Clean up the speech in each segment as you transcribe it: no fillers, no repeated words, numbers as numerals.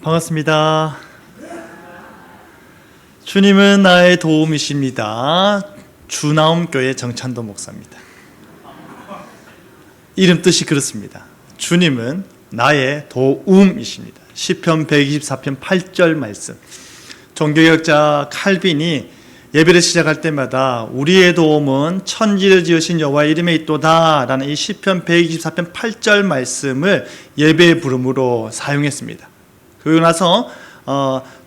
반갑습니다. 주님은 나의 도움이십니다. 주나옴교회 정찬도 목사입니다. 이름 뜻이 그렇습니다. 주님은 나의 도움이십니다. 시편 124편 8절 말씀. 종교개혁자 칼빈이 예배를 시작할 때마다 우리의 도움은 천지를 지으신 여호와의 이름에 있도다 라는 이 시편 124편 8절 말씀을 예배의 부름으로 사용했습니다. 그리고 나서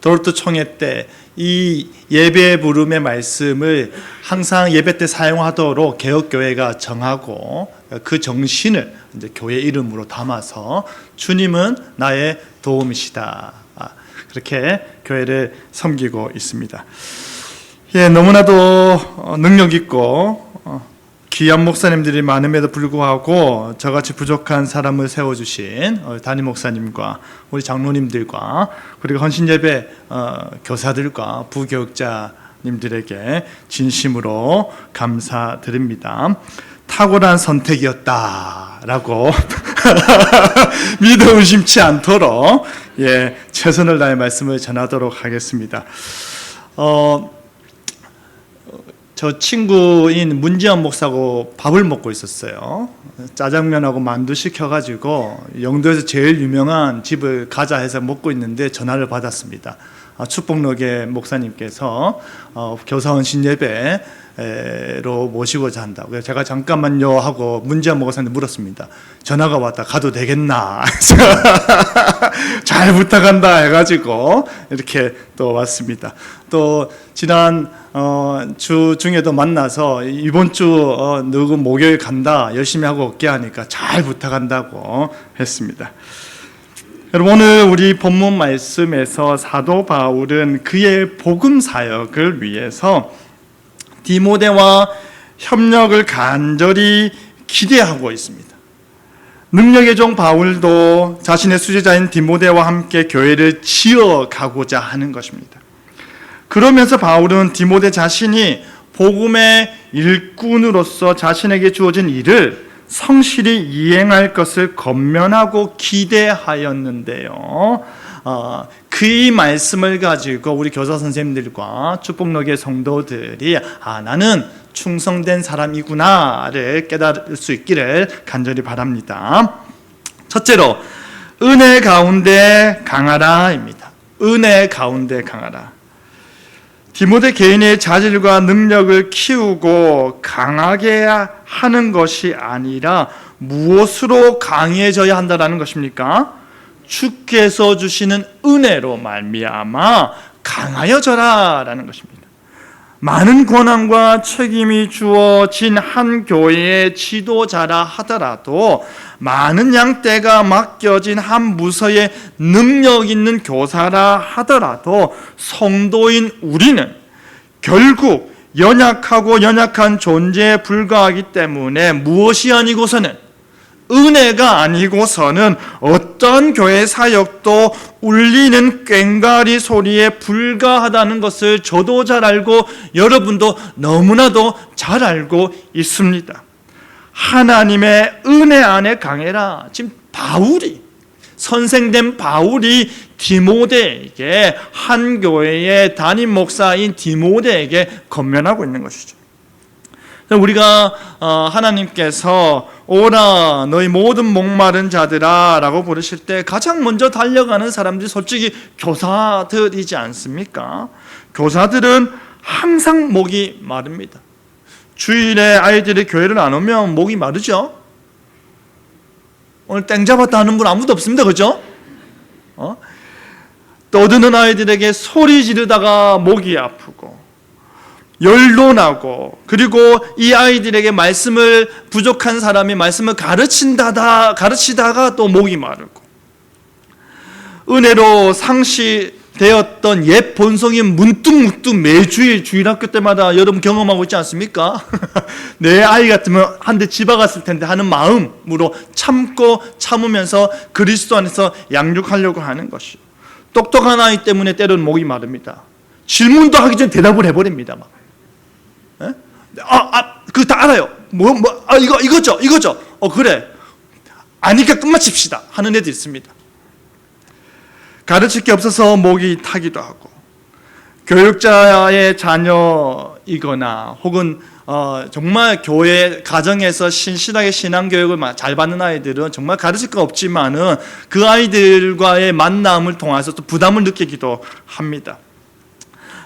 도르트 총회 때 이 예배 부름의 말씀을 항상 예배 때 사용하도록 개혁교회가 정하고 그 정신을 이제 교회 이름으로 담아서 주님은 나의 도움이시다. 그렇게 교회를 섬기고 있습니다. 예, 너무나도 능력 있고 귀한 목사님들이 많음에도 불구하고 저같이 부족한 사람을 세워주신 담임 목사님과 우리 장로님들과 그리고 헌신예배 교사들과 부교육자님들에게 진심으로 감사드립니다. 탁월한 선택이었다라고 믿어 의심치 않도록 최선을 다해 말씀을 전하도록 하겠습니다. 저 친구인 문지연 목사하고 밥을 먹고 있었어요. 짜장면하고 만두 시켜가지고 영도에서 제일 유명한 집을 가자 해서 먹고 있는데 전화를 받았습니다. 축복록의 목사님께서 교사원 신예배로 모시고자 한다고. 그래서 제가 잠깐만요 하고 문지연 목사한테 물었습니다. 전화가 왔다. 가도 되겠나? 잘 부탁한다 해가지고 이렇게 또 왔습니다. 또 지난 주 중에도 만나서 이번 주 누구 목요일 간다 열심히 하고 올게 하니까 잘 부탁한다고 했습니다. 여러분, 오늘 우리 본문 말씀에서 사도 바울은 그의 복음 사역을 위해서 디모데와 협력을 간절히 기대하고 있습니다. 능력의 종 바울도 자신의 수제자인 디모데와 함께 교회를 지어가고자 하는 것입니다. 그러면서 바울은 디모데 자신이 복음의 일꾼으로서 자신에게 주어진 일을 성실히 이행할 것을 권면하고 기대하였는데요. 그 말씀을 가지고 우리 교사 선생님들과 축복록의 성도들이 나는 충성된 사람이구나를 깨달을 수 있기를 간절히 바랍니다. 첫째로 은혜 가운데 강하라입니다. 은혜 가운데 강하라. 디모데 개인의 자질과 능력을 키우고 강하게 하는 것이 아니라 무엇으로 강해져야 한다는 것입니까? 주께서 주시는 은혜로 말미암아 강하여져라라는 것입니다. 많은 권한과 책임이 주어진 한 교회의 지도자라 하더라도 많은 양떼가 맡겨진 한 부서의 능력 있는 교사라 하더라도 성도인 우리는 결국 연약한 존재에 불과하기 때문에 무엇이 아니고서는 은혜가 아니고서는 어떤 교회 사역도 울리는 꽹과리 소리에 불과하다는 것을 저도 잘 알고 여러분도 너무나도 잘 알고 있습니다. 하나님의 은혜 안에 강해라. 지금 선생된 바울이 디모데에게, 한 교회의 담임 목사인 디모데에게 권면하고 있는 것이죠. 우리가 하나님께서 오라 너희 모든 목마른 자들아 라고 부르실 때 가장 먼저 달려가는 사람들이 솔직히 교사들이지 않습니까? 교사들은 항상 목이 마릅니다. 주일에 아이들이 교회를 안 오면 목이 마르죠. 오늘 땡 잡았다 하는 분 아무도 없습니다. 그죠? 떠드는 아이들에게 소리 지르다가 목이 아프고 열도 나고, 그리고 이 아이들에게 부족한 사람이 말씀을 가르치다가 또 목이 마르고, 은혜로 상실되었던 옛 본성이 문득 매주일 주일학교 때마다 여러분 경험하고 있지 않습니까? 내 아이 같으면 한 대 집어갔을 텐데 하는 마음으로 참으면서 그리스도 안에서 양육하려고 하는 것이, 똑똑한 아이 때문에 때로는 목이 마릅니다. 질문도 하기 전에 대답을 해버립니다. 막. 그거 다 알아요. 이거죠. 그래. 아니까 끝마칩시다 하는 애들 있습니다. 가르칠 게 없어서 목이 타기도 하고, 교육자의 자녀이거나 혹은 정말 교회 가정에서 신실하게 신앙교육을 잘 받는 아이들은 정말 가르칠 거 없지만은 그 아이들과의 만남을 통해서 또 부담을 느끼기도 합니다.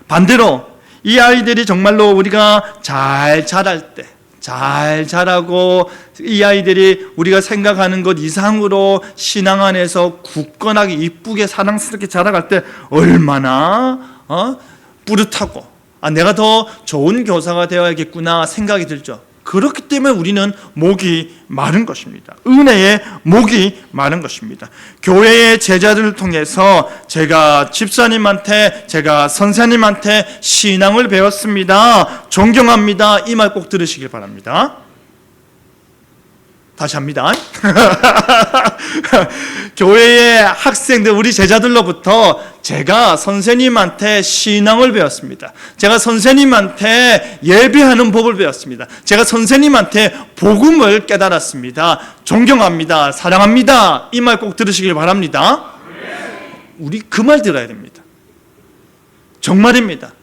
반대로 이 아이들이 정말로 우리가 잘 자랄 때, 잘 자라고 이 아이들이 우리가 생각하는 것 이상으로 신앙 안에서 굳건하게 이쁘게 사랑스럽게 자라갈 때 얼마나 뿌듯하고 내가 더 좋은 교사가 되어야겠구나 생각이 들죠. 그렇기 때문에 우리는 목이 마른 것입니다. 은혜의 목이 마른 것입니다. 교회의 제자들을 통해서 제가 집사님한테, 제가 선생님한테 신앙을 배웠습니다. 존경합니다. 이 말 꼭 들으시길 바랍니다. 다시 합니다. 교회의 학생들, 우리 제자들로부터 제가 선생님한테 신앙을 배웠습니다. 제가 선생님한테 예배하는 법을 배웠습니다. 제가 선생님한테 복음을 깨달았습니다. 존경합니다. 사랑합니다. 이 말 꼭 들으시길 바랍니다. 우리 그 말 들어야 됩니다. 정말입니다.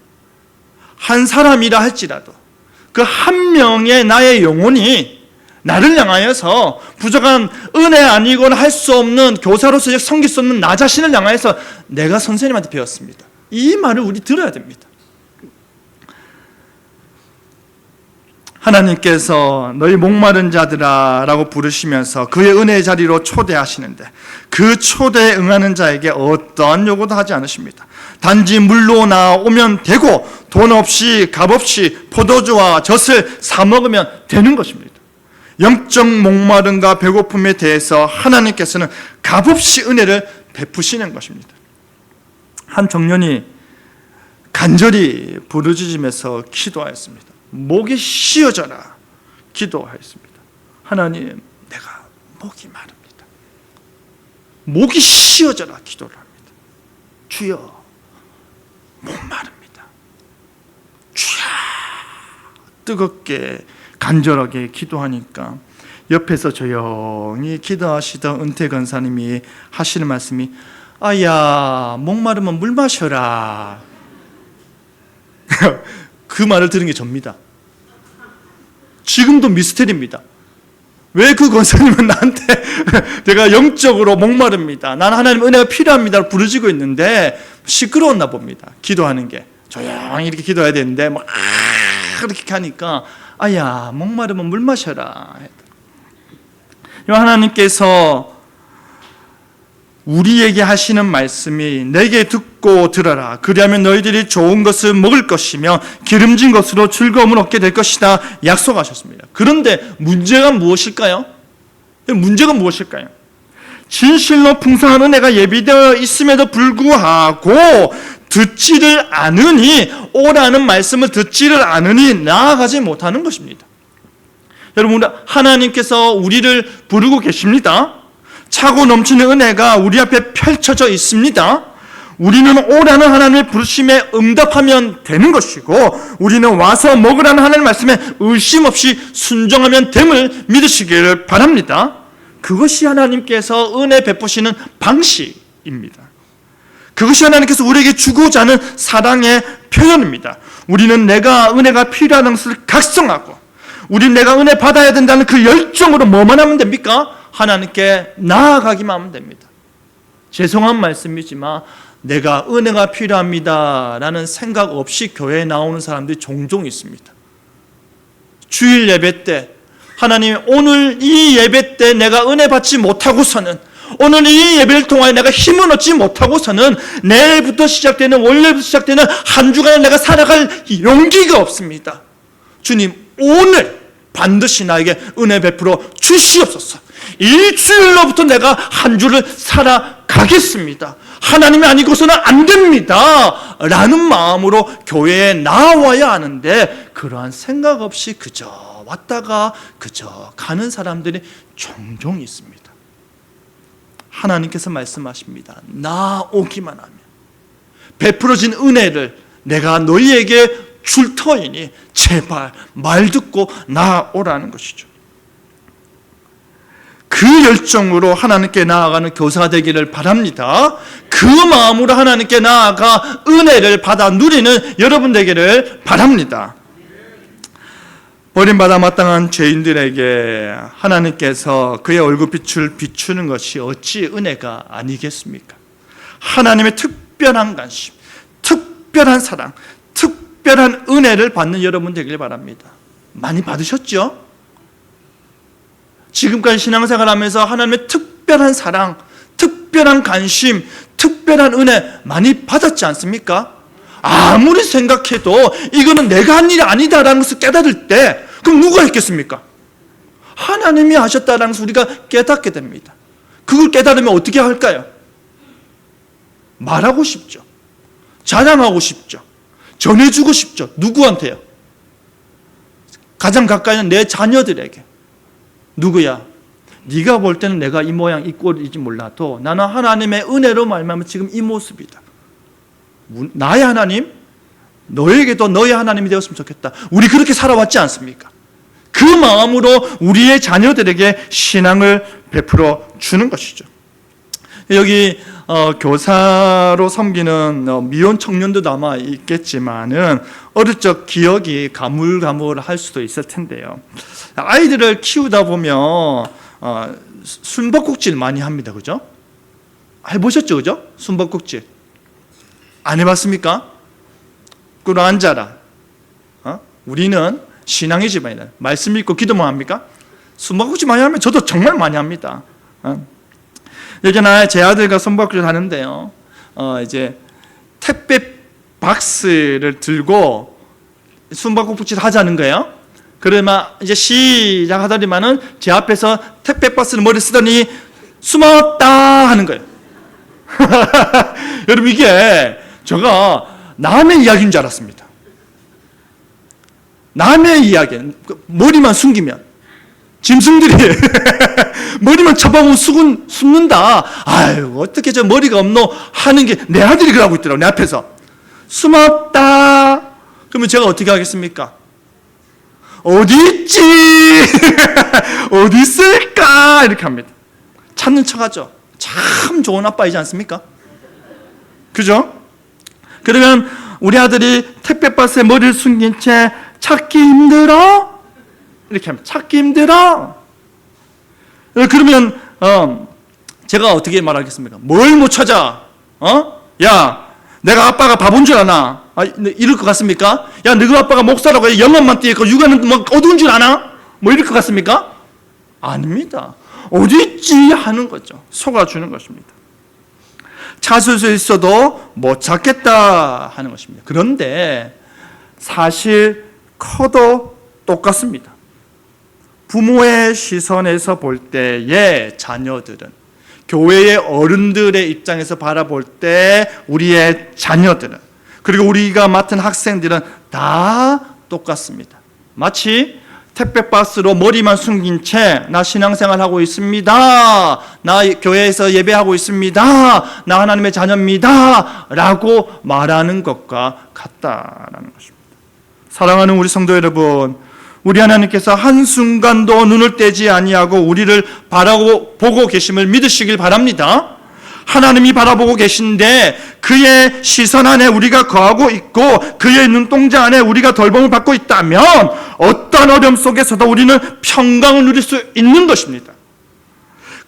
한 사람이라 할지라도 그 한 명의 나의 영혼이 나를 향하여서 부족한 은혜 아니고는 할 수 없는, 교사로서 섬길 수 없는 나 자신을 향하여서 내가 선생님한테 배웠습니다. 이 말을 우리 들어야 됩니다. 하나님께서 너희 목마른 자들아 라고 부르시면서 그의 은혜의 자리로 초대하시는데 그 초대에 응하는 자에게 어떠한 요구도 하지 않으십니다. 단지 물로 나오면 되고 돈 없이 값 없이 포도주와 젖을 사 먹으면 되는 것입니다. 영적 목마름과 배고픔에 대해서 하나님께서는 값없이 은혜를 베푸시는 것입니다. 한 청년이 간절히 부르짖으면서 기도하였습니다. 목이 쉬어져라 기도하였습니다. 하나님, 내가 목이 마릅니다. 목이 쉬어져라 기도를 합니다. 주여, 목마릅니다. 주여, 뜨겁게 간절하게 기도하니까 옆에서 조용히 기도하시던 은퇴 권사님이 하시는 말씀이 아야, 목마르면 물 마셔라. 그 말을 들은 게 접니다. 지금도 미스테리입니다. 왜 그 권사님은 나한테 내가 영적으로 목마릅니다, 나는 하나님 은혜가 필요합니다 부르짖고 있는데 시끄러웠나 봅니다. 기도하는 게 조용히 이렇게 기도해야 되는데 막 그렇게 하니까 아야, 목마르면 물 마셔라. 하나님께서 우리에게 하시는 말씀이 내게 듣고 들어라. 그리하면 너희들이 좋은 것을 먹을 것이며 기름진 것으로 즐거움을 얻게 될 것이다 약속하셨습니다. 그런데 문제가 무엇일까요? 문제가 무엇일까요? 진실로 풍성한 은혜가 예비되어 있음에도 불구하고 듣지를 않으니, 오라는 말씀을 듣지를 않으니 나아가지 못하는 것입니다. 여러분, 하나님께서 우리를 부르고 계십니다. 차고 넘치는 은혜가 우리 앞에 펼쳐져 있습니다. 우리는 오라는 하나님의 부르심에 응답하면 되는 것이고, 우리는 와서 먹으라는 하나님의 말씀에 의심 없이 순종하면 됨을 믿으시기를 바랍니다. 그것이 하나님께서 은혜 베푸시는 방식입니다. 그것이 하나님께서 우리에게 주고자 하는 사랑의 표현입니다. 우리는 내가 은혜가 필요한 것을 각성하고, 우리는 내가 은혜 받아야 된다는 그 열정으로 뭐만 하면 됩니까? 하나님께 나아가기만 하면 됩니다. 죄송한 말씀이지만 내가 은혜가 필요합니다 라는 생각 없이 교회에 나오는 사람들이 종종 있습니다. 주일 예배 때 하나님, 오늘 이 예배 때 내가 은혜 받지 못하고서는, 오늘 이 예배를 통하여 내가 힘을 얻지 못하고서는 내일부터 시작되는, 월요일부터 시작되는 한 주간을 내가 살아갈 용기가 없습니다. 주님, 오늘 반드시 나에게 은혜 베풀어 주시옵소서. 일주일로부터 내가 한 주를 살아가겠습니다. 하나님이 아니고서는 안 됩니다 라는 마음으로 교회에 나와야 하는데, 그러한 생각 없이 그저 왔다가 그저 가는 사람들이 종종 있습니다. 하나님께서 말씀하십니다. 나오기만 하면 베풀어진 은혜를 내가 너희에게 줄 터이니 제발 말 듣고 나오라는 것이죠. 그 열정으로 하나님께 나아가는 교사가 되기를 바랍니다. 그 마음으로 하나님께 나아가 은혜를 받아 누리는 여러분 되기를 바랍니다. 버림받아 마땅한 죄인들에게 하나님께서 그의 얼굴빛을 비추는 것이 어찌 은혜가 아니겠습니까? 하나님의 특별한 관심, 특별한 사랑, 특별한 은혜를 받는 여러분 되길 바랍니다. 많이 받으셨죠? 지금까지 신앙생활 하면서 하나님의 특별한 사랑, 특별한 관심, 특별한 은혜 많이 받았지 않습니까? 아무리 생각해도 이거는 내가 한 일이 아니다라는 것을 깨달을 때 그럼 누가 했겠습니까? 하나님이 하셨다는 것을 우리가 깨닫게 됩니다. 그걸 깨달으면 어떻게 할까요? 말하고 싶죠. 자랑하고 싶죠. 전해주고 싶죠. 누구한테요? 가장 가까이는 내 자녀들에게. 누구야? 네가 볼 때는 내가 이 모양 이 꼴이지 몰라도 나는 하나님의 은혜로 말미암아 지금 이 모습이다. 나의 하나님, 너에게도 너의 하나님이 되었으면 좋겠다. 우리 그렇게 살아왔지 않습니까? 그 마음으로 우리의 자녀들에게 신앙을 베풀어 주는 것이죠. 여기 교사로 섬기는 미혼 청년도 아마 있겠지만은 어릴 적 기억이 가물가물할 수도 있을 텐데요. 아이들을 키우다 보면 숨바꼭질 많이 합니다, 그죠? 해보셨죠, 그죠? 숨바꼭질 안 해봤습니까? 꿇어 앉아라. 우리는 신앙의 집안이다. 말씀 믿고 기도만 합니까? 숨바꼭질 많이 하면 저도 정말 많이 합니다. 예전에 제 아들과 숨바꼭질 하는데요. 이제 택배 박스를 들고 숨바꼭질 하자는 거예요. 그러면 이제 시작하더니만은 제 앞에서 택배 박스를 머리 쓰더니 숨었다 하는 거예요. 여러분 이게 제가 남의 이야기인 줄 알았습니다. 남의 이야기, 머리만 숨기면 짐승들이 머리만 쳐박으면 숨는다. 아유 어떻게 저 머리가 없노 하는 게 내 아들이 그러고 있더라고. 내 앞에서 숨었다. 그러면 제가 어떻게 하겠습니까? 어디 있지? 어디 있을까? 이렇게 합니다. 찾는 척하죠. 참 좋은 아빠이지 않습니까? 그죠? 그러면 우리 아들이 택배박스에 머리를 숨긴 채 찾기 힘들어? 이렇게 하면 찾기 힘들어? 그러면 제가 어떻게 말하겠습니까? 뭘 못 찾아? 야, 내가 아빠가 바본 줄 아나? 이럴 것 같습니까? 야, 너희 아빠가 목사라고 영혼만 띄고 육아는 뭐 어두운 줄 아나? 뭐 이럴 것 같습니까? 아닙니다. 어디 있지? 하는 거죠. 속아주는 것입니다. 찾을 수 있어도 못 찾겠다 하는 것입니다. 그런데 사실 커도 똑같습니다. 부모의 시선에서 볼 때의 자녀들은, 교회의 어른들의 입장에서 바라볼 때 우리의 자녀들은, 그리고 우리가 맡은 학생들은 다 똑같습니다. 마치 택배박스로 머리만 숨긴 채 나 신앙생활 하고 있습니다, 나 교회에서 예배하고 있습니다, 나 하나님의 자녀입니다 라고 말하는 것과 같다라는 것입니다. 사랑하는 우리 성도 여러분, 우리 하나님께서 한순간도 눈을 떼지 아니하고 우리를 바라보고 계심을 믿으시길 바랍니다. 하나님이 바라보고 계신데 그의 시선 안에 우리가 거하고 있고 그의 눈동자 안에 우리가 돌봄을 받고 있다면 어떤 어려움 속에서도 우리는 평강을 누릴 수 있는 것입니다.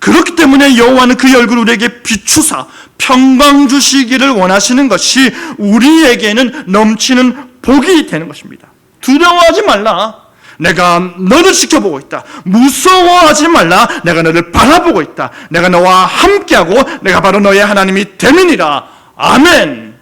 그렇기 때문에 여호와는 그의 얼굴을 우리에게 비추사 평강 주시기를 원하시는 것이 우리에게는 넘치는 복이 되는 것입니다. 두려워하지 말라. 내가 너를 지켜보고 있다. 무서워하지 말라. 내가 너를 바라보고 있다. 내가 너와 함께하고 내가 바로 너의 하나님이 됨이니라. 아멘.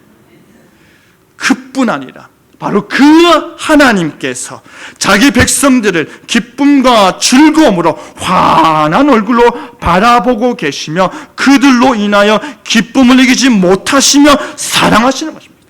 그뿐 아니라 바로 그 하나님께서 자기 백성들을 기쁨과 즐거움으로 환한 얼굴로 바라보고 계시며 그들로 인하여 기쁨을 이기지 못하시며 사랑하시는 것입니다.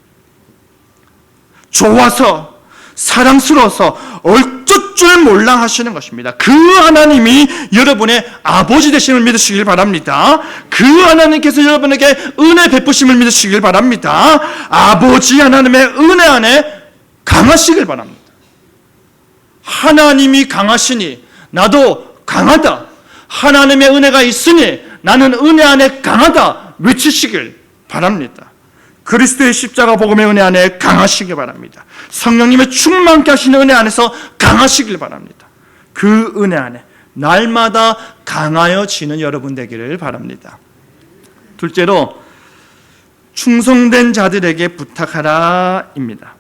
좋아서 사랑스러워서 어쩔 줄 몰라 하시는 것입니다. 그 하나님이 여러분의 아버지 되심을 믿으시길 바랍니다. 그 하나님께서 여러분에게 은혜 베푸심을 믿으시길 바랍니다. 아버지 하나님의 은혜 안에 강하시길 바랍니다. 하나님이 강하시니 나도 강하다. 하나님의 은혜가 있으니 나는 은혜 안에 강하다 외치시길 바랍니다. 그리스도의 십자가 복음의 은혜 안에 강하시길 바랍니다. 성령님의 충만케 하시는 은혜 안에서 강하시길 바랍니다. 그 은혜 안에 날마다 강하여지는 여러분 되기를 바랍니다. 둘째로 충성된 자들에게 부탁하라입니다.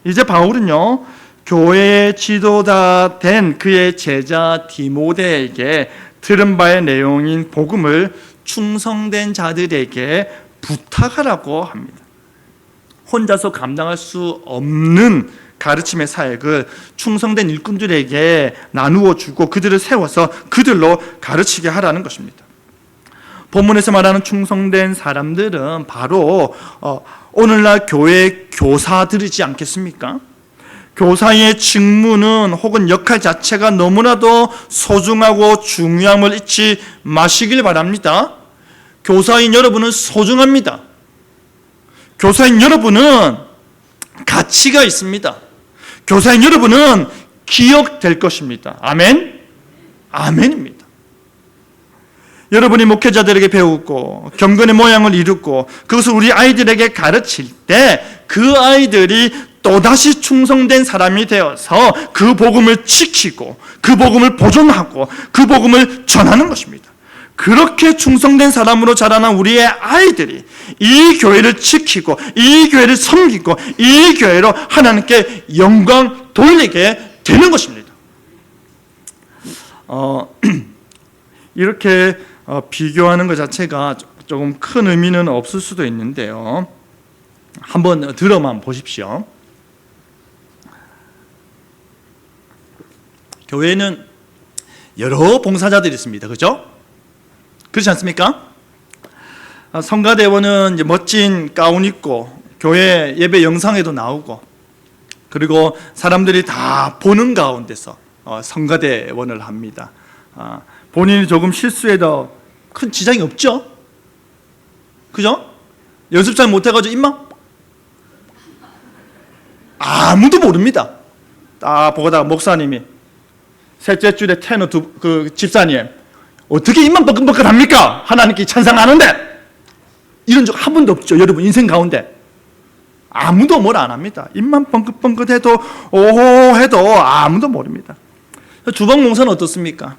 이제 바울은요, 교회의 지도자 된 그의 제자 디모데에게 들은 바의 내용인 복음을 충성된 자들에게 부탁하라고 합니다. 혼자서 감당할 수 없는 가르침의 사역을 충성된 일꾼들에게 나누어 주고 그들을 세워서 그들로 가르치게 하라는 것입니다. 본문에서 말하는 충성된 사람들은 바로 오늘날 교회 교사들이지 않겠습니까? 교사의 직무는 혹은 역할 자체가 너무나도 소중하고 중요함을 잊지 마시길 바랍니다. 교사인 여러분은 소중합니다. 교사인 여러분은 가치가 있습니다. 교사인 여러분은 기억될 것입니다. 아멘? 아멘입니다. 여러분이 목회자들에게 배우고 경건의 모양을 이루고 그것을 우리 아이들에게 가르칠 때 그 아이들이 또다시 충성된 사람이 되어서 그 복음을 지키고 그 복음을 보존하고 그 복음을 전하는 것입니다. 그렇게 충성된 사람으로 자라난 우리의 아이들이 이 교회를 지키고 이 교회를 섬기고 이 교회로 하나님께 영광 돌리게 되는 것입니다. 이렇게 비교하는 것 자체가 조금 큰 의미는 없을 수도 있는데요. 한번 들어만 보십시오. 교회에는 여러 봉사자들이 있습니다. 그렇죠? 그렇지 않습니까? 성가대원은 이제 멋진 가운 입고 교회 예배 영상에도 나오고 그리고 사람들이 다 보는 가운데서 성가대원을 합니다. 본인이 조금 실수해도 큰 지장이 없죠? 그죠? 연습 잘 못해가지고 입만 아무도 모릅니다. 딱 보다가 목사님이 셋째 줄에 테너 그 집사님 어떻게 입만 뻐끔뻐끔합니까? 하나님께 찬양하는데 이런 적 한 번도 없죠. 여러분 인생 가운데 아무도 뭘 안 합니다. 입만 뻥긋뻥긋해도 오호 해도 아무도 모릅니다. 주방 봉사는 어떻습니까?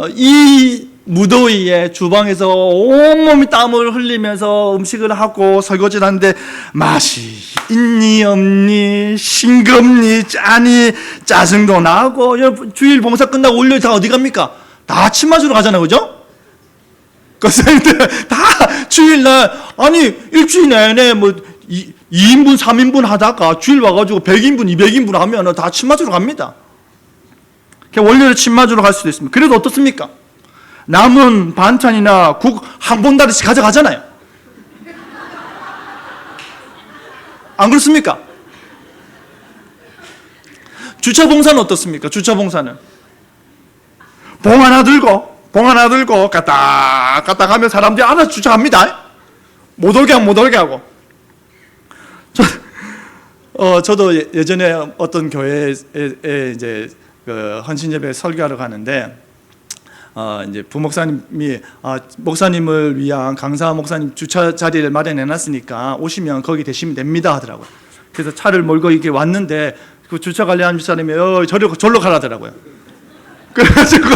이 무더위에 주방에서 온몸이 땀을 흘리면서 음식을 하고 설거지를 하는데 맛이 있니 없니 싱겁니 짜니 짜증도 나고 주일 봉사 끝나고 월요일 다 어디 갑니까? 다 침 맞으러 가잖아요. 그죠? 그래서 다 주일날 아니 일주일 내내 뭐 2인분 3인분 하다가 주일 와가지고 100인분 200인분 하면 다 침 맞으러 갑니다. 월요일에 침 맞으러 갈 수도 있습니다. 그래도 어떻습니까? 남은 반찬이나 국 한 봉다리씩 가져가잖아요. 안 그렇습니까? 주차 봉사는 어떻습니까? 주차 봉사는 봉 하나 들고 까딱 하면 사람들이 알아서 주차합니다. 못 올게 하고. 저도 예전에 어떤 교회에 이제 그 헌신 예배 설교하러 가는데 이제 부목사님이 목사님을 위한 강사 목사님 주차 자리를 마련해 놨으니까 오시면 거기 대시면 됩니다 하더라고요. 그래서 차를 몰고 이렇게 왔는데 그 주차 관리하는 집사님이 절로 가라 하더라고요. 그래가지고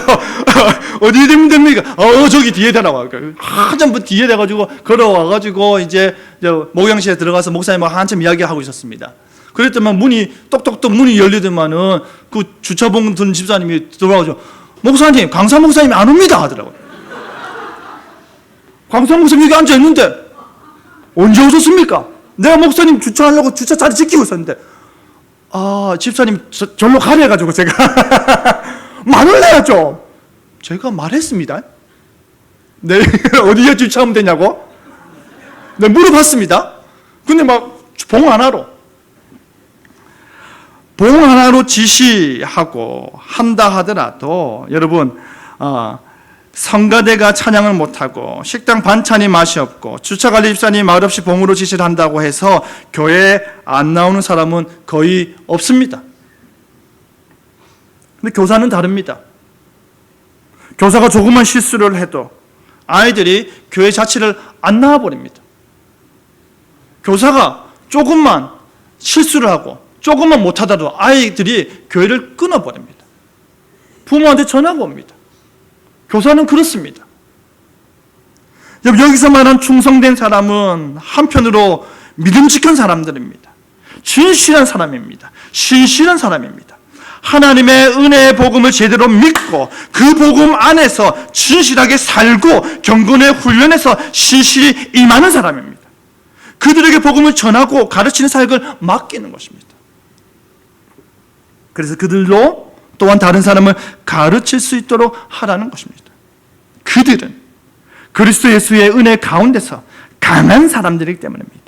어디 되면 됩니까? 저기 뒤에 되라고. 한참 뒤에 돼가지고 걸어와가지고 이제 목양실에 들어가서 목사님하고 한참 이야기하고 있었습니다. 그랬더만 문이 똑똑똑 문이 열리더만은 그 주차봉 든 집사님이 들어와가지고 목사님 강사 목사님이 안 옵니다 하더라고요. 강사 목사님 여기 앉아 있는데 언제 오셨습니까? 내가 목사님 주차하려고 주차 자리 지키고 있었는데 집사님 절로 가래 해가지고 제가 말을 해야죠. 제가 말했습니다. 네, 어디에 주차하면 되냐고? 네, 물어봤습니다. 근데 막 봉 하나로 지시하고 한다 하더라도 여러분 성가대가 찬양을 못하고 식당 반찬이 맛이 없고 주차관리 집사님이 말없이 봉으로 지시를 한다고 해서 교회에 안 나오는 사람은 거의 없습니다. 근데 교사는 다릅니다. 교사가 조금만 실수를 해도 아이들이 교회 자체를 안 나와버립니다. 교사가 조금만 실수를 하고 조금만 못하다도 아이들이 교회를 끊어버립니다. 부모한테 전화가 옵니다. 교사는 그렇습니다. 여기서 말하는 충성된 사람은 한편으로 믿음직한 사람들입니다. 진실한 사람입니다. 신실한 사람입니다. 하나님의 은혜의 복음을 제대로 믿고 그 복음 안에서 진실하게 살고 경건의 훈련에서 신실히 임하는 사람입니다. 그들에게 복음을 전하고 가르치는 사역을 맡기는 것입니다. 그래서 그들도 또한 다른 사람을 가르칠 수 있도록 하라는 것입니다. 그들은 그리스도 예수의 은혜 가운데서 강한 사람들이기 때문입니다.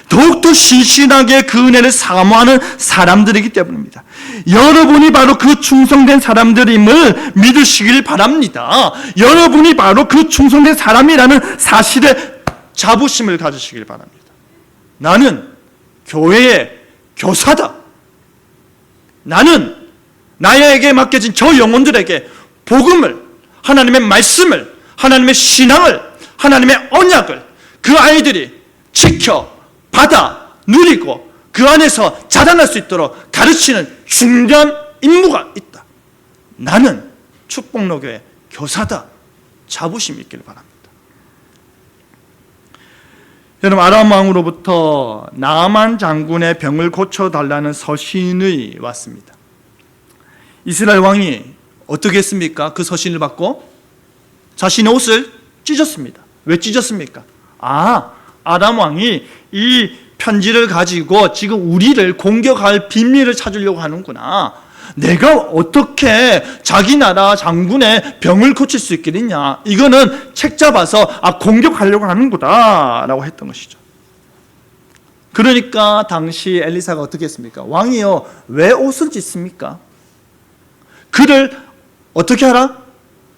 더욱더 신실하게 그 은혜를 사모하는 사람들이기 때문입니다. 여러분이 바로 그 충성된 사람들임을 믿으시길 바랍니다. 여러분이 바로 그 충성된 사람이라는 사실에 자부심을 가지시길 바랍니다. 나는 교회의 교사다. 나는 나에게 맡겨진 저 영혼들에게 복음을, 하나님의 말씀을, 하나님의 신앙을, 하나님의 언약을 그 아이들이 지켜 받아 누리고 그 안에서 자라날 수 있도록 가르치는 중요한 임무가 있다. 나는 축복로교의 교사다. 자부심이 있기를 바랍니다. 여러분, 아람 왕으로부터 나아만 장군의 병을 고쳐달라는 서신이 왔습니다. 이스라엘 왕이 어떻게 했습니까? 그 서신을 받고 자신의 옷을 찢었습니다. 왜 찢었습니까? 아람 왕이 이 편지를 가지고 지금 우리를 공격할 비밀을 찾으려고 하는구나. 내가 어떻게 자기 나라 장군의 병을 고칠 수 있겠느냐. 이거는 책 잡아서 공격하려고 하는구나 라고 했던 것이죠. 그러니까 당시 엘리사가 어떻게 했습니까? 왕이여, 왜 옷을 찢습니까? 그를 어떻게 하라?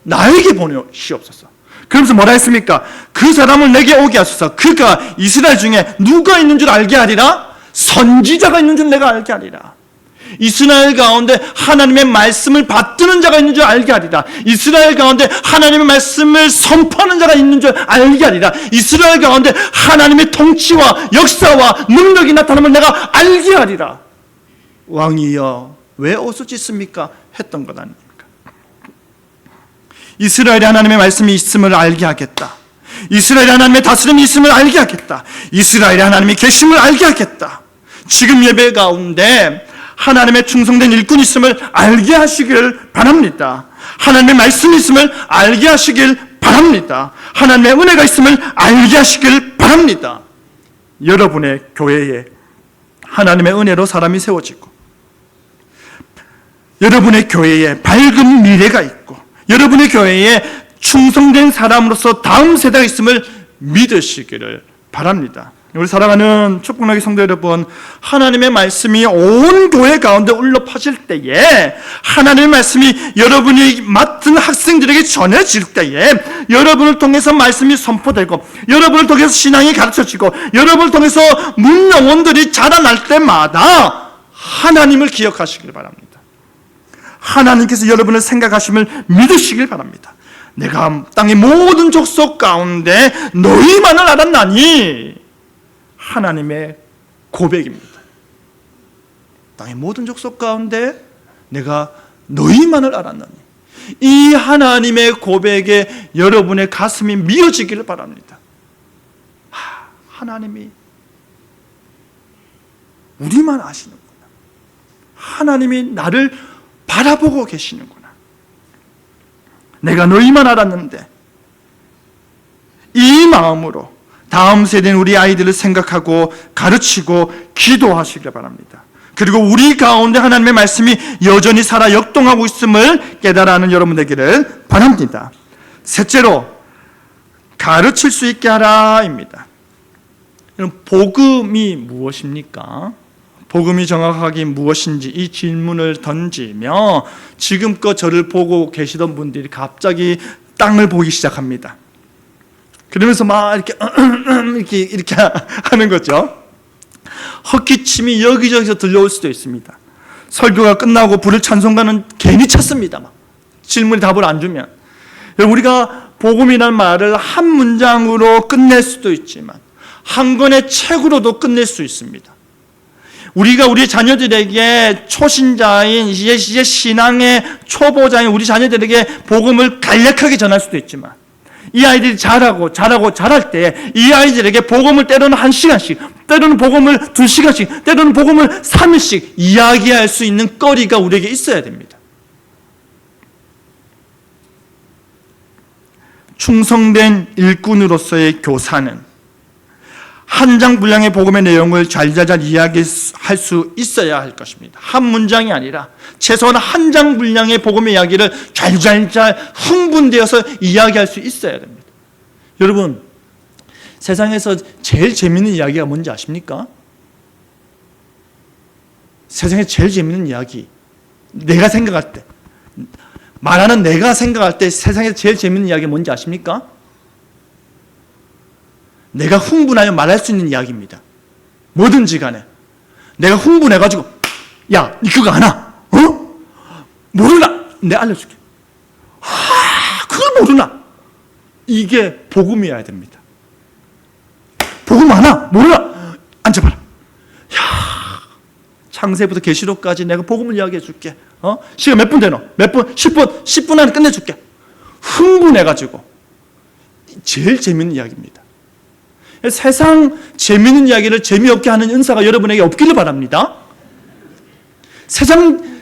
나에게 보내시옵소서. 그러면서 뭐라 했습니까? 그 사람을 내게 오게 하소서. 그가 이스라엘 중에 누가 있는 줄 알게 하리라? 선지자가 있는 줄 내가 알게 하리라. 이스라엘 가운데 하나님의 말씀을 받드는 자가 있는 줄 알게 하리라. 이스라엘 가운데 하나님의 말씀을 선포하는 자가 있는 줄 알게 하리라. 이스라엘 가운데 하나님의 통치와 역사와 능력이 나타남을 내가 알게 하리라. 왕이여, 왜 옷을 찢습니까? 했던 것 아닙니까? 이스라엘에 하나님의 말씀이 있음을 알게 하겠다. 이스라엘에 하나님의 다스림이 있음을 알게 하겠다. 이스라엘에 하나님이 계심을 알게 하겠다. 지금 예배 가운데 하나님의 충성된 일꾼이 있음을 알게 하시길 바랍니다. 하나님의 말씀이 있음을 알게 하시길 바랍니다. 하나님의 은혜가 있음을 알게 하시길 바랍니다. 여러분의 교회에 하나님의 은혜로 사람이 세워지고 여러분의 교회에 밝은 미래가 있고 여러분의 교회에 충성된 사람으로서 다음 세대가 있음을 믿으시기를 바랍니다. 우리 사랑하는 축복나게 성도 여러분, 하나님의 말씀이 온 교회 가운데 울려 퍼질 때에, 하나님의 말씀이 여러분이 맡은 학생들에게 전해질 때에, 여러분을 통해서 말씀이 선포되고 여러분을 통해서 신앙이 가르쳐지고 여러분을 통해서 문영혼들이 자라날 때마다 하나님을 기억하시길 바랍니다. 하나님께서 여러분을 생각하심을 믿으시길 바랍니다. 내가 땅의 모든 족속 가운데 너희만을 알았나니, 하나님의 고백입니다. 땅의 모든 족속 가운데 내가 너희만을 알았나니, 이 하나님의 고백에 여러분의 가슴이 미어지기를 바랍니다. 하나님이 우리만 아시는구나. 하나님이 나를 바라보고 계시는구나. 내가 너희만 알았는데, 이 마음으로 다음 세대는 우리 아이들을 생각하고 가르치고 기도하시길 바랍니다. 그리고 우리 가운데 하나님의 말씀이 여전히 살아 역동하고 있음을 깨달아하는 여러분 되기를 바랍니다. 셋째로, 가르칠 수 있게 하라입니다. 복음이 무엇입니까? 복음이 정확하게 무엇인지 이 질문을 던지며 지금껏 저를 보고 계시던 분들이 갑자기 땅을 보기 시작합니다. 그러면서 막 이렇게 하는 거죠. 헛기침이 여기저기서 들려올 수도 있습니다. 설교가 끝나고 부를 찬송가는 괜히 찾습니다. 질문에 답을 안 주면. 우리가 복음이라는 말을 한 문장으로 끝낼 수도 있지만 한 권의 책으로도 끝낼 수 있습니다. 우리가 우리 자녀들에게 초신자인 이제 신앙의 초보자인 우리 자녀들에게 복음을 간략하게 전할 수도 있지만 이 아이들이 자랄 때 이 아이들에게 복음을 때로는 1시간씩, 때로는 복음을 2시간씩, 때로는 복음을 3일씩 이야기할 수 있는 거리가 우리에게 있어야 됩니다. 충성된 일꾼으로서의 교사는 한 장 분량의 복음의 내용을 잘잘잘 이야기할 수 있어야 할 것입니다. 한 문장이 아니라 최소한 한 장 분량의 복음의 이야기를 잘잘잘 흥분되어서 이야기할 수 있어야 됩니다. 여러분, 세상에서 제일 재밌는 이야기가 뭔지 아십니까? 세상에 제일 재밌는 이야기, 내가 생각할 때, 말하는 내가 생각할 때 세상에서 제일 재밌는 이야기가 뭔지 아십니까? 내가 흥분하여 말할 수 있는 이야기입니다. 뭐든지 간에 내가 흥분해가지고 야, 니 그거 아나? 어? 모르나? 내가 알려줄게. 그걸 모르나? 이게 복음이어야 됩니다. 복음 아나? 모르나? 앉아봐라. 창세부터 계시록까지 내가 복음을 이야기해 줄게. 시간 몇 분 되노? 몇 분? 10분? 10분 안에 끝내줄게. 흥분해가지고. 제일 재밌는 이야기입니다. 세상 재밌는 이야기를 재미없게 하는 은사가 여러분에게 없기를 바랍니다. 세상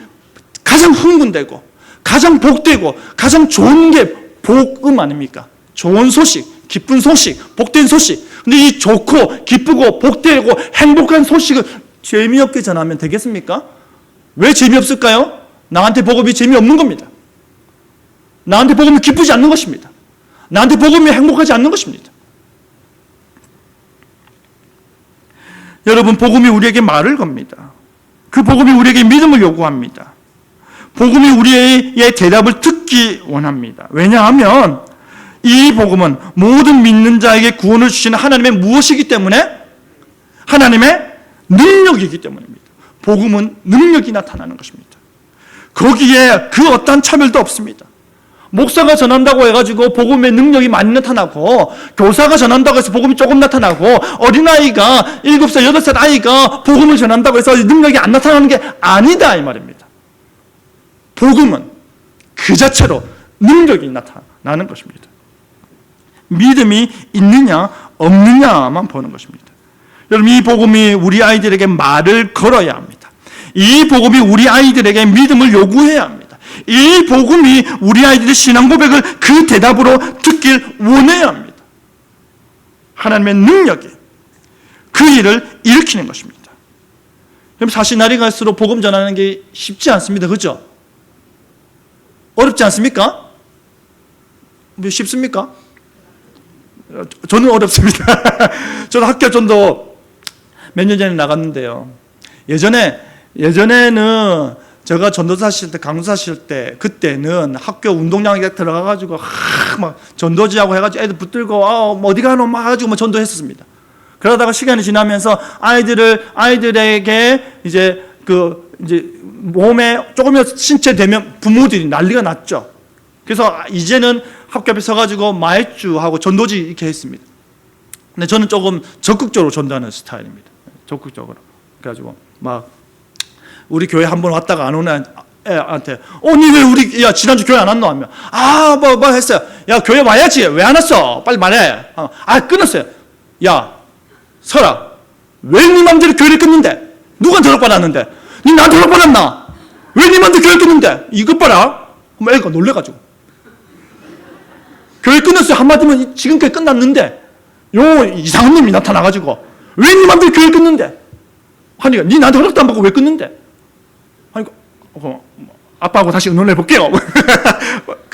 가장 흥분되고 가장 복되고 가장 좋은 게 복음 아닙니까? 좋은 소식, 기쁜 소식, 복된 소식. 근데 이 좋고 기쁘고 복되고 행복한 소식을 재미없게 전하면 되겠습니까? 왜 재미없을까요? 나한테 복음이 재미없는 겁니다. 나한테 복음이 기쁘지 않는 것입니다. 나한테 복음이 행복하지 않는 것입니다. 여러분, 복음이 우리에게 말을 겁니다. 그 복음이 우리에게 믿음을 요구합니다. 복음이 우리의 대답을 듣기 원합니다. 왜냐하면 이 복음은 모든 믿는 자에게 구원을 주시는 하나님의 무엇이기 때문에? 하나님의 능력이기 때문입니다. 복음은 능력이 나타나는 것입니다. 거기에 그 어떠한 차별도 없습니다. 목사가 전한다고 해가지고 복음의 능력이 많이 나타나고 교사가 전한다고 해서 복음이 조금 나타나고 어린아이가 7살, 8살 아이가 복음을 전한다고 해서 능력이 안 나타나는 게 아니다 이 말입니다. 복음은 그 자체로 능력이 나타나는 것입니다. 믿음이 있느냐 없느냐만 보는 것입니다. 여러분, 이 복음이 우리 아이들에게 말을 걸어야 합니다. 이 복음이 우리 아이들에게 믿음을 요구해야 합니다. 이 복음이 우리 아이들의 신앙 고백을 그 대답으로 듣길 원해야 합니다. 하나님의 능력이 그 일을 일으키는 것입니다. 그럼 사실 날이 갈수록 복음 전하는 게 쉽지 않습니다. 그렇죠? 어렵지 않습니까? 쉽습니까? 저는 어렵습니다. 저는 학교 전도 몇 년 전에 나갔는데요. 예전에는 제가 전도사 하실 때, 강도사 하실 때, 그때는 학교 운동장에 들어가가지고, 막 전도지하고 해가지고 애들 붙들고, 뭐 어디 가노? 막 해가지고 막 전도했었습니다. 그러다가 시간이 지나면서 아이들에게 이제 몸에 조금이라도 신체 되면 부모들이 난리가 났죠. 그래서 이제는 학교 앞에 서가지고 마이쮸하고 전도지 이렇게 했습니다. 근데 저는 조금 적극적으로 전도하는 스타일입니다. 적극적으로. 그래가지고 막 우리 교회 한번 왔다가 안 오는 애한테 니 왜 지난주 교회 안 왔노? 하면 뭐 했어요. 야, 교회 와야지. 왜 안 왔어? 빨리 말해. 끊었어요. 야, 설아, 왜 네 맘대로 교회를 끊는데? 누가 드럭받았는데? 니 나한테 드럭받았나? 왜 네 맘대로 교회 끊는데? 이것 봐라. 애가 놀래가지고 교회 끊었어요. 한마디면 지금까지 끝났는데 요 이상한 놈이 나타나가지고 왜 네 맘대로 교회 끊는데? 하니까 니 나한테 허락도 안 받고 왜 끊는데? 하니까 아빠하고 다시 의논해 볼게요.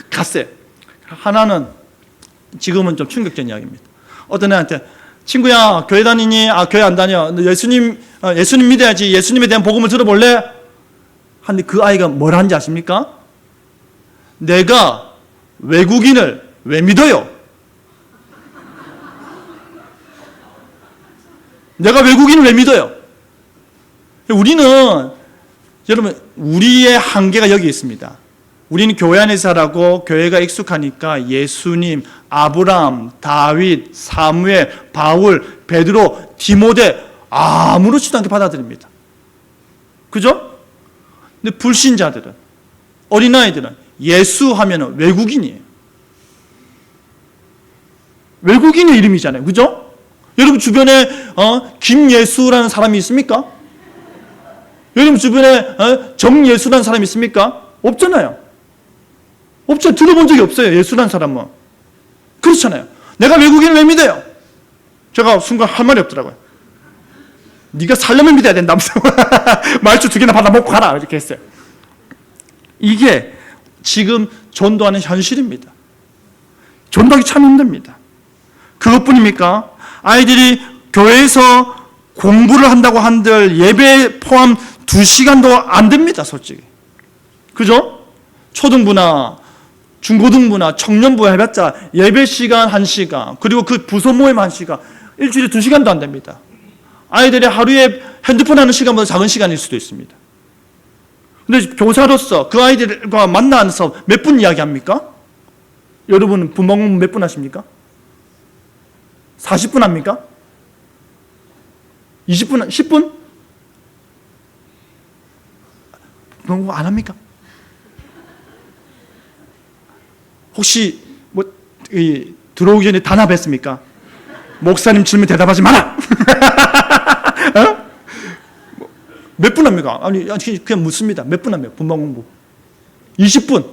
갔어요. 하나는 지금은 좀 충격적인 이야기입니다. 어떤 애한테 친구야, 교회 다니니? 교회 안 다녀. 예수님 믿어야지. 예수님에 대한 복음을 들어볼래? 근데 그 아이가 뭘 하는지 아십니까? 내가 외국인을 왜 믿어요? 내가 외국인을 왜 믿어요? 우리는, 여러분, 우리의 한계가 여기 있습니다. 우리는 교회 안에서 살고 교회가 익숙하니까 예수님, 아브라함, 다윗, 사무엘, 바울, 베드로, 디모데 아무렇지도 않게 받아들입니다. 그죠? 근데 불신자들은, 어린아이들은 예수 하면 외국인이에요. 외국인의 이름이잖아요. 그죠? 여러분 주변에 김예수라는 사람이 있습니까? 여러분 주변에 정예수라는 사람이 있습니까? 없잖아요. 없죠. 들어본 적이 없어요. 예수라는 사람은. 그렇잖아요. 내가 외국인을 왜 믿어요? 제가 순간 할 말이 없더라고요. 네가 살려면 믿어야 된다면서 말주 2개나 받아먹고 가라 이렇게 했어요. 이게 지금 전도하는 현실입니다. 전도하기 참 힘듭니다. 그것뿐입니까? 아이들이 교회에서 공부를 한다고 한들 예배 포함 2시간도 안 됩니다. 솔직히. 그죠? 초등부나 중고등부나 청년부 해봤자 예배 시간 1시간, 그리고 그 부서 모임 1시간, 일주일에 2시간도 안 됩니다. 아이들이 하루에 핸드폰 하는 시간보다 작은 시간일 수도 있습니다. 근데 교사로서 그 아이들과 만나서 몇 분 이야기합니까? 여러분은 분방공부 몇 분 하십니까? 40분 합니까? 20분, 10분? 분방공부 안 합니까? 혹시 들어오기 전에 단합했습니까? 목사님 질문 대답하지 마라. 몇 분 합니까? 아니 그냥 묻습니다. 몇 분 합니까? 분방 공부 20분.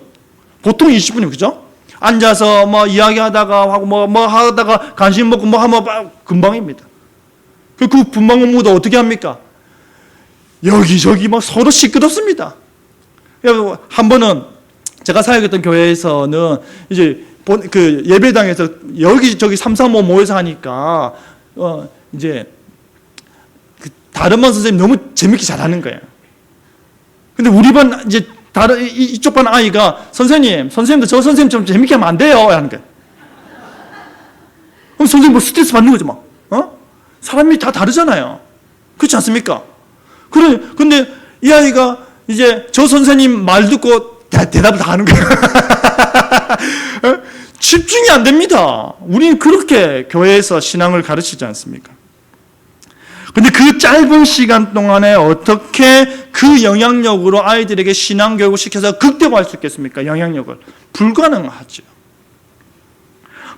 보통 20분이면 그죠? 앉아서 뭐 이야기하다가 하고 뭐 하다가 간식 먹고 뭐 하면 금방입니다. 그 분방 공부도 어떻게 합니까? 여기저기 막 서로 시끄럽습니다. 한 번은 제가 사역했던 교회에서는 이제 그 예배당에서 여기저기 3, 4, 5 모여서 하니까 이제 그 다른 반 선생님 너무 재밌게 잘하는 거예요. 근데 우리 반 이제 다른 이쪽 반 아이가 선생님도 저 선생님처럼 재밌게 하면 안 돼요 하는 거예요. 그럼 선생님 뭐 스트레스 받는 거죠 막. 사람이 다 다르잖아요. 그렇지 않습니까? 근데 이 아이가 이제 저 선생님 말 듣고 대답을 다 하는 거예요. 집중이 안 됩니다. 우리는 그렇게 교회에서 신앙을 가르치지 않습니까? 근데 그 짧은 시간 동안에 어떻게 그 영향력으로 아이들에게 신앙 교육을 시켜서 극대화할 수 있겠습니까? 영향력을. 불가능하죠.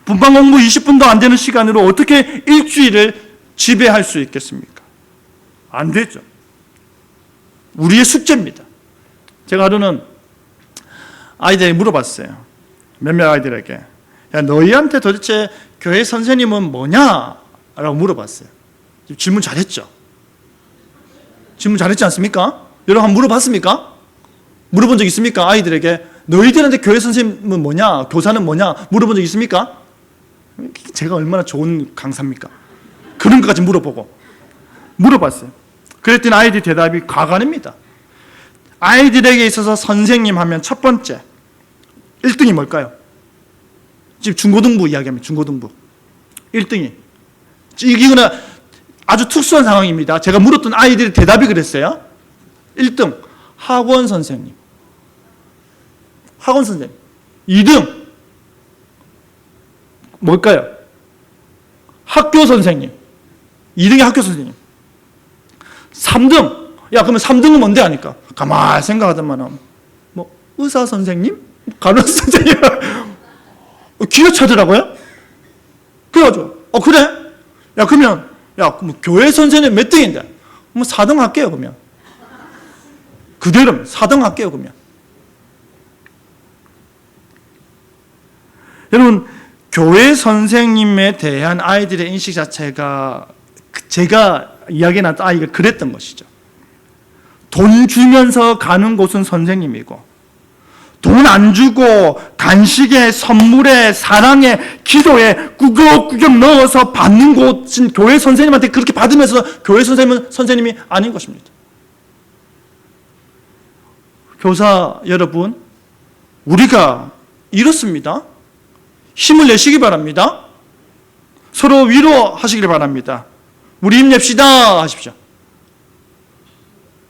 분방 공부 20분도 안 되는 시간으로 어떻게 일주일을 지배할 수 있겠습니까? 안 되죠. 우리의 숙제입니다. 제가 하루는 아이들이 물어봤어요. 몇몇 아이들에게. 야, 너희한테 도대체 교회 선생님은 뭐냐? 라고 물어봤어요. 질문 잘했죠? 질문 잘했지 않습니까? 여러분 한번 물어봤습니까? 물어본 적 있습니까? 아이들에게 너희들한테 교회 선생님은 뭐냐? 교사는 뭐냐? 물어본 적 있습니까? 제가 얼마나 좋은 강사입니까? 그런 것까지 물어봤어요. 그랬더니 아이들 대답이 가관입니다. 아이들에게 있어서 선생님 하면 첫 번째 1등이 뭘까요? 지금 중고등부 이야기합니다. 중고등부 1등이 이거는 아주 특수한 상황입니다. 제가 물었던 아이들의 대답이 그랬어요. 1등 학원 선생님. 2등 뭘까요? 학교 선생님. 2등이 학교 선생님. 3등 야 그러면 3등은 뭔데 하니까 가만히 생각하더만 뭐 의사 선생님? 간호사 선생님? 기어 차더라고요. 그래가지고 그래? 야 그러면 그럼 교회 선생님 몇 등인데? 뭐 4등 할게요 그러면. 그대로 4등 할게요 그러면. 여러분 교회 선생님에 대한 아이들의 인식 자체가 제가 이야기 나왔던 아이가 그랬던 것이죠. 돈 주면서 가는 곳은 선생님이고 돈 안 주고 간식에 선물에 사랑에 기도에 꾸역꾸역 넣어서 받는 곳은 교회 선생님한테 그렇게 받으면서 교회 선생님은 선생님이 아닌 것입니다. 교사 여러분, 우리가 이렇습니다. 힘을 내시기 바랍니다. 서로 위로하시길 바랍니다. 우리 힘냅시다 하십시오.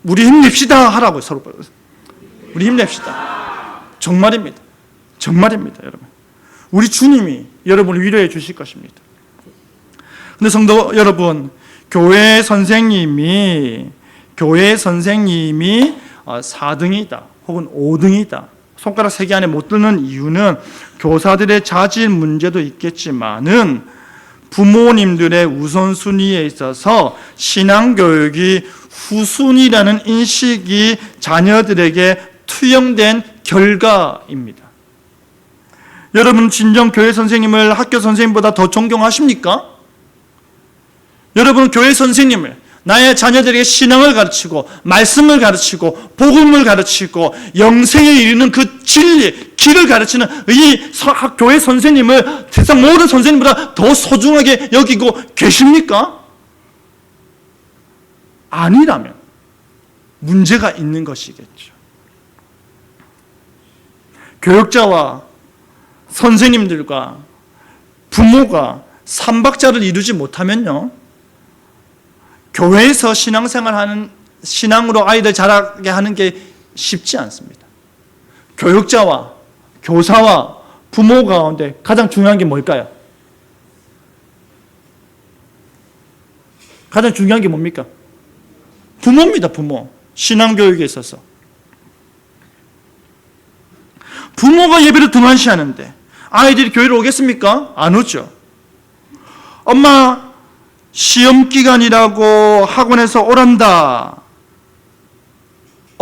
우리 힘냅시다 하라고요. 서로. 우리 힘냅시다. 정말입니다. 정말입니다, 여러분. 우리 주님이 여러분을 위로해 주실 것입니다. 근데 성도 여러분, 교회 선생님이 4등이다 혹은 5등이다, 손가락 3개 안에 못 드는 이유는 교사들의 자질 문제도 있겠지만은 부모님들의 우선순위에 있어서 신앙교육이 후순위라는 인식이 자녀들에게 투영된 결과입니다. 여러분, 진정 교회 선생님을 학교 선생님보다 더 존경하십니까? 여러분, 교회 선생님을, 나의 자녀들에게 신앙을 가르치고 말씀을 가르치고 복음을 가르치고 영생에 이르는 그 진리, 길을 가르치는 이 교회 선생님을 세상 모든 선생님보다 더 소중하게 여기고 계십니까? 아니라면 문제가 있는 것이겠죠. 교육자와 선생님들과 부모가 삼박자를 이루지 못하면요, 교회에서 신앙생활하는, 신앙으로 아이들 자라게 하는 게 쉽지 않습니다. 교육자와 교사와 부모 가운데 가장 중요한 게 뭘까요? 가장 중요한 게 뭡니까? 부모입니다. 부모. 신앙교육에 있어서 부모가 예배를 등한시하는데 아이들이 교회를 오겠습니까? 안 오죠. 엄마 시험 기간이라고 학원에서 오란다.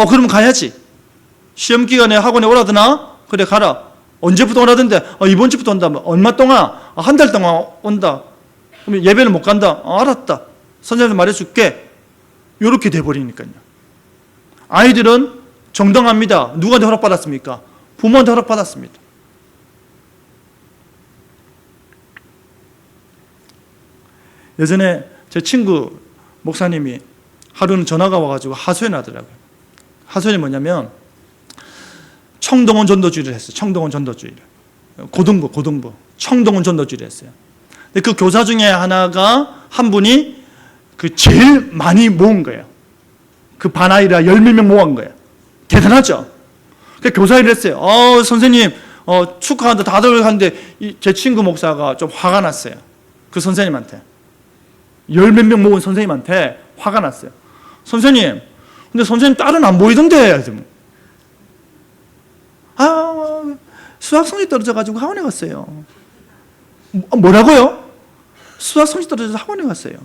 그럼 가야지. 시험 기간에 학원에 오라더나? 그래, 가라. 언제부터 오라던데? 이번 주부터 온다. 얼마 동안? 한 달 동안 온다. 그럼 예배는 못 간다. 알았다. 선생님한테 말해줄게. 이렇게 돼버리니까요. 아이들은 정당합니다. 누구한테 허락받았습니까? 부모한테 허락받았습니다. 예전에 제 친구 목사님이 하루는 전화가 와가지고 하소연 하더라고요. 하소연이 뭐냐면 청동원 전도주의를 했어요. 청동원 전도주의를. 고등부 청동원 전도주의를 했어요. 근데 그 교사 중에 한 분이 그 제일 많이 모은 거예요. 그 반아이라 10몇 명 모은 거예요. 대단하죠? 그러니까 교사 일을 했어요. 선생님 축하한다 다들 하는데 제 친구 목사가 좀 화가 났어요. 그 선생님한테. 10몇 명 모은 선생님한테 화가 났어요. 선생님, 근데 선생님 딸은 안 보이던데. 수학 성적이 떨어져가지고 학원에 갔어요. 뭐라고요? 수학 성적이 떨어져서 학원에 갔어요.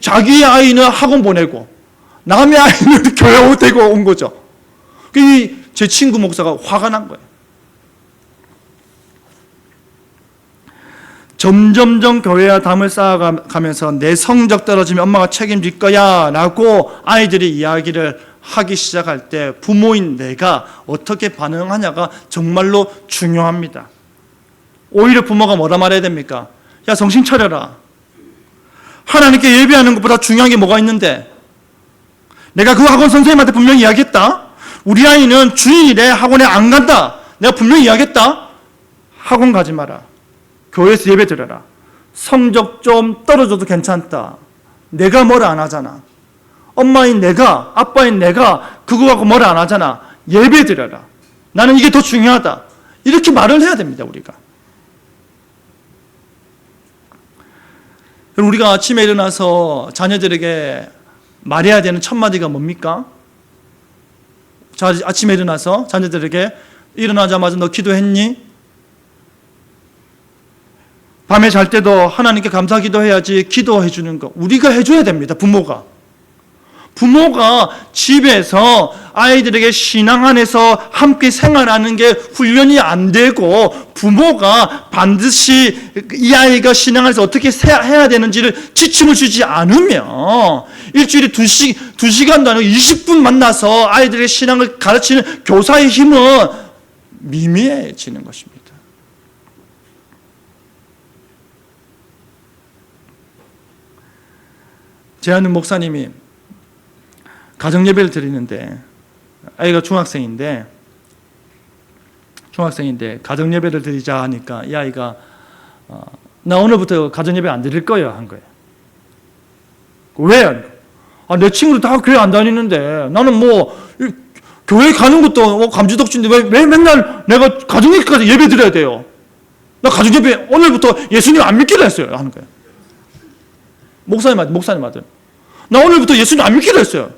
자기 아이는 학원 보내고 남의 아이는 교회 데리고 온 거죠. 제 친구 목사가 화가 난 거예요. 점점점 교회와 담을 쌓아가면서 내 성적 떨어지면 엄마가 책임질 거야 라고 아이들이 이야기를 하기 시작할 때 부모인 내가 어떻게 반응하냐가 정말로 중요합니다. 오히려 부모가 뭐라 말해야 됩니까? 야, 정신 차려라. 하나님께 예배하는 것보다 중요한 게 뭐가 있는데? 내가 그 학원 선생님한테 분명히 이야기했다. 우리 아이는 주일에 학원에 안 간다. 내가 분명히 이야기했다. 학원 가지 마라. 교회에서 예배 드려라. 성적 좀 떨어져도 괜찮다. 내가 뭘 안 하잖아. 엄마인 내가, 아빠인 내가 그거 갖고 뭘 안 하잖아. 예배 드려라. 나는 이게 더 중요하다. 이렇게 말을 해야 됩니다, 우리가. 우리가 아침에 일어나서 자녀들에게 말해야 되는 첫 마디가 뭡니까? 아침에 일어나서 자녀들에게 일어나자마자 너 기도했니? 밤에 잘 때도 하나님께 감사 기도해야지. 기도해 주는 거 우리가 해줘야 됩니다. 부모가 집에서 아이들에게 신앙 안에서 함께 생활하는 게 훈련이 안 되고 부모가 반드시 이 아이가 신앙 안에서 어떻게 해야 되는지를 지침을 주지 않으면 일주일에 2시간도 아니고 20분 만나서 아이들의 신앙을 가르치는 교사의 힘은 미미해지는 것입니다. 제 아는 목사님이 가정예배를 드리는데 아이가 중학생인데 가정예배를 드리자 하니까 이 아이가 나 오늘부터 가정예배 안 드릴 거예요 한 거예요. 왜? 내 친구들 다 교회 안 다니는데 나는 뭐 교회 가는 것도 감지덕지인데 왜 맨날 내가 가정예배까지 예배 드려야 돼요? 나 가정예배 오늘부터 예수님 안 믿기로 했어요. 하는 거예요. 목사님 아들. 나 오늘부터 예수님 안 믿기로 했어요.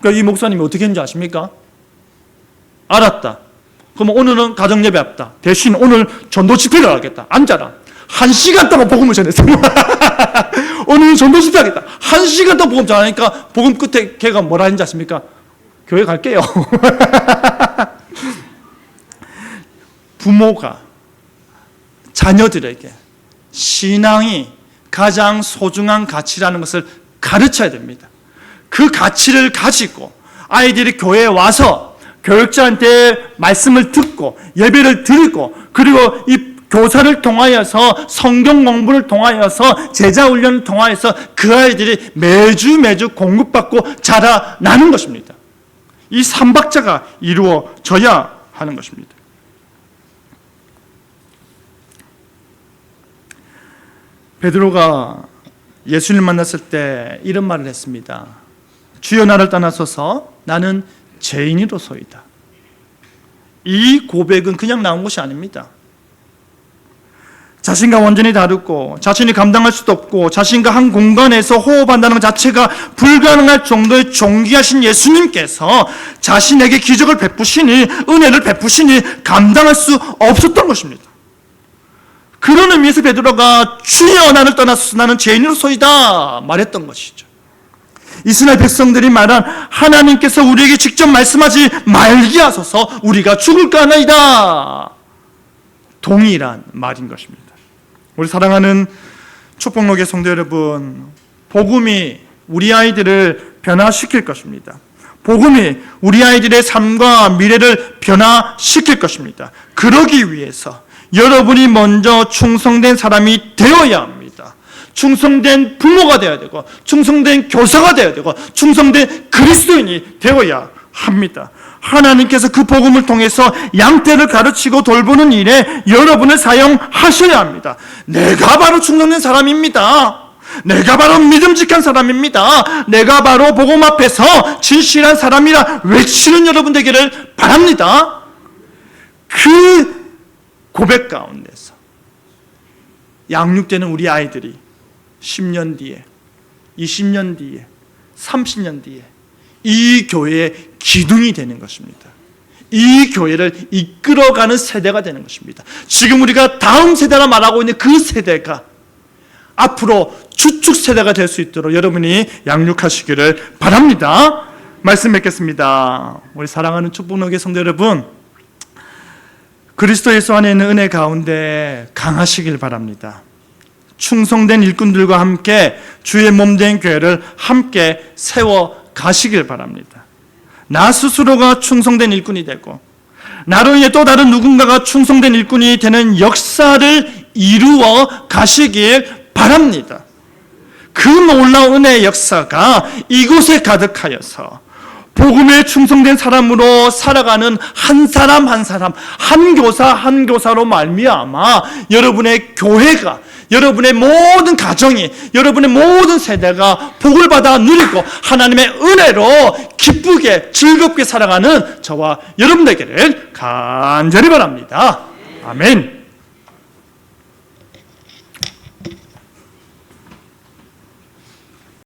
그러니까 이 목사님이 어떻게 했는지 아십니까? 알았다. 그럼 오늘은 가정예배 없다. 대신 오늘 전도 집회를 하겠다. 앉아라. 1시간 동안 복음을 전했어요. 오늘은 전도 집회 하겠다. 1시간 동안 복음 전하니까 복음 끝에 걔가 뭐라 했는지 아십니까? 교회 갈게요. 부모가 자녀들에게 신앙이 가장 소중한 가치라는 것을 가르쳐야 됩니다. 그 가치를 가지고 아이들이 교회에 와서 교육자한테 말씀을 듣고 예배를 드리고 그리고 이 교사를 통하여서 성경 공부를 통하여서 제자 훈련을 통하여서 그 아이들이 매주 공급받고 자라나는 것입니다. 이 삼박자가 이루어져야 하는 것입니다. 베드로가 예수님을 만났을 때 이런 말을 했습니다. 주여 나를 떠나소서 나는 죄인이로소이다. 이 고백은 그냥 나온 것이 아닙니다. 자신과 완전히 다르고 자신이 감당할 수도 없고 자신과 한 공간에서 호흡한다는 것 자체가 불가능할 정도의 존귀하신 예수님께서 자신에게 기적을 베푸시니 은혜를 베푸시니 감당할 수 없었던 것입니다. 그런 의미에서 베드로가 주여 나를 떠나소서 나는 죄인으로소이다 말했던 것이죠. 이스라엘 백성들이 말한 하나님께서 우리에게 직접 말씀하지 말게 하소서 우리가 죽을까 하나이다 동일한 말인 것입니다. 우리 사랑하는 축복록의 성도 여러분, 복음이 우리 아이들을 변화시킬 것입니다. 복음이 우리 아이들의 삶과 미래를 변화시킬 것입니다. 그러기 위해서 여러분이 먼저 충성된 사람이 되어야 합니다. 충성된 부모가 되어야 되고 충성된 교사가 되어야 되고 충성된 그리스도인이 되어야 합니다. 하나님께서 그 복음을 통해서 양떼를 가르치고 돌보는 일에 여러분을 사용하셔야 합니다. 내가 바로 충성된 사람입니다. 내가 바로 믿음직한 사람입니다. 내가 바로 복음 앞에서 진실한 사람이라 외치는 여러분 되기를 바랍니다. 그 고백 가운데서 양육되는 우리 아이들이 10년 뒤에, 20년 뒤에, 30년 뒤에 이 교회의 기둥이 되는 것입니다. 이 교회를 이끌어가는 세대가 되는 것입니다. 지금 우리가 다음 세대라 말하고 있는 그 세대가 앞으로 주축 세대가 될 수 있도록 여러분이 양육하시기를 바랍니다. 말씀 맺겠습니다. 우리 사랑하는 축복록의 성도 여러분, 그리스도 예수 안에 있는 은혜 가운데 강하시길 바랍니다. 충성된 일꾼들과 함께 주의 몸된 교회를 함께 세워 가시길 바랍니다. 나 스스로가 충성된 일꾼이 되고 나로 인해 또 다른 누군가가 충성된 일꾼이 되는 역사를 이루어 가시길 바랍니다. 그 놀라운 은혜의 역사가 이곳에 가득하여서 복음에 충성된 사람으로 살아가는 한 사람 한 사람, 한 교사 한 교사로 말미암아 여러분의 교회가, 여러분의 모든 가정이, 여러분의 모든 세대가 복을 받아 누리고 하나님의 은혜로 기쁘게 즐겁게 살아가는 저와 여러분 되기를 간절히 바랍니다. 아멘.